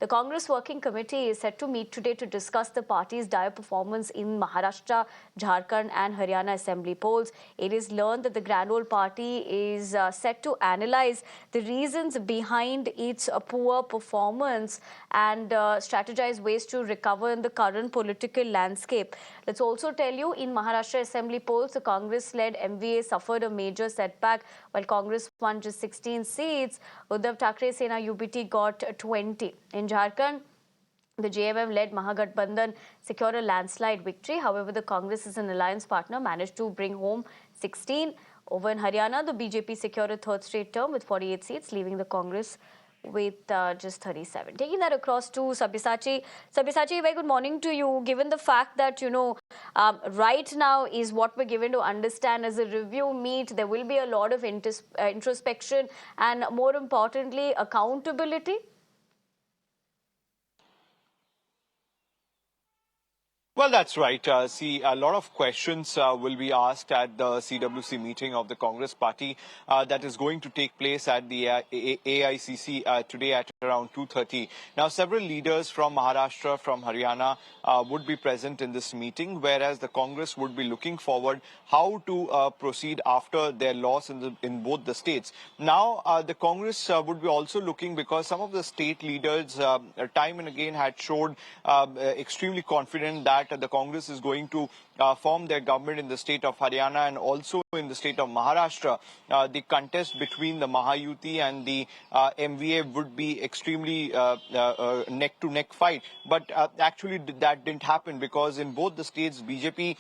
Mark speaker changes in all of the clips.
Speaker 1: The Congress Working Committee is set to meet today to discuss the party's dire performance in Maharashtra, Jharkhand and Haryana assembly polls. It is learned that the Grand Old Party is set to analyze the reasons behind its poor performance and strategize ways to recover in the current political landscape. Let's also tell you, in Maharashtra assembly polls, the Congress-led MVA suffered a major setback. While Congress won just 16 seats, Uddhav Thackeray Sena UBT got 20. In Jharkhand, the JMM-led Mahagathbandhan secured a landslide victory. However, the Congress as an alliance partner managed to bring home 16. Over in Haryana, the BJP secured a third straight term with 48 seats, leaving the Congress with just 37. Taking that across to Sabyasachi. Sabyasachi, very good morning to you. Given the fact that, right now is what we're given to understand as a review meet, there will be a lot of introspection and, more importantly, accountability.
Speaker 2: Well, that's right. See, a lot of questions will be asked at the CWC meeting of the Congress Party that is going to take place at the AICC today at around 2:30. Now, several leaders from Maharashtra, from Haryana would be present in this meeting, whereas the Congress would be looking forward how to proceed after their loss in both the states. Now, the Congress would be also looking, because some of the state leaders time and again had showed extremely confident that the Congress is going to form their government in the state of Haryana and also in the state of Maharashtra. The contest between the Mahayuti and the MVA would be extremely neck-to-neck fight. But actually that didn't happen, because in both the states BJP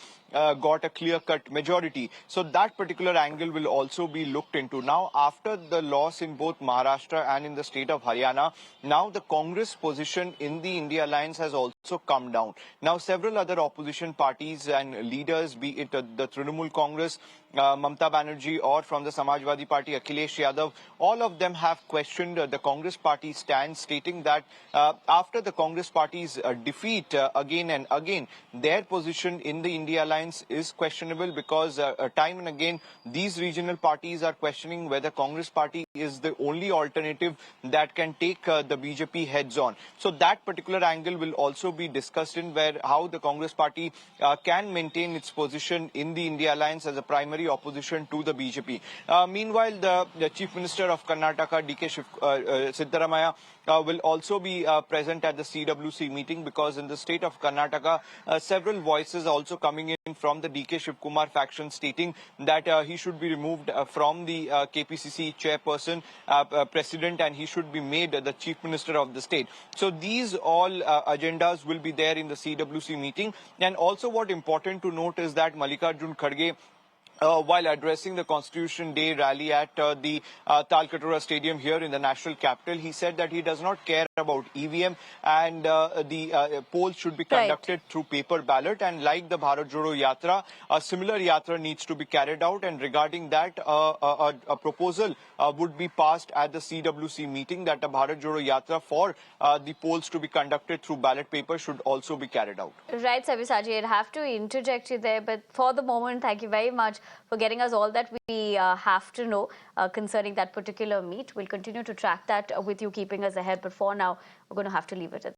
Speaker 2: got a clear-cut majority. So that particular angle will also be looked into. Now, after the loss in both Maharashtra and in the state of Haryana, now the Congress position in the India Alliance has also come down. Now, several other opposition parties and leaders, be it the Trinamool Congress, Mamata Banerjee, or from the Samajwadi Party, Akhilesh Yadav, all of them have questioned the Congress Party stand, stating that after the Congress Party's defeat again and again, their position in the India Alliance is questionable, because time and again these regional parties are questioning whether Congress Party is the only alternative that can take the BJP heads on. So that particular angle will also be discussed in, where how the Congress Party can maintain its position in the India Alliance as a primary opposition to the BJP. Meanwhile, the Chief Minister of Karnataka, D.K. Siddaramaiah, will also be present at the CWC meeting, because in the state of Karnataka, several voices also coming in from the D.K. Shivkumar faction, stating that he should be removed from the KPCC chairperson, president, and he should be made the chief minister of the state. So these all agendas will be there in the CWC meeting. And also what important to note is that Mallikarjun Kharge, while addressing the Constitution Day rally at the Talkatora Stadium here in the national capital, he said that he does not care about EVM, and the polls should be conducted through paper ballot. And like the Bharat Jodo Yatra, a similar yatra needs to be carried out. And regarding that, a proposal would be passed at the CWC meeting that a Bharat Jodo Yatra for the polls to be conducted through ballot paper should also be carried out.
Speaker 1: Right, Sabyasachi, I'd have to interject you there, but for the moment, thank you very much for getting us all that we have to know concerning that particular meet. We'll continue to track that with you, keeping us ahead. But for now, we're going to have to leave it at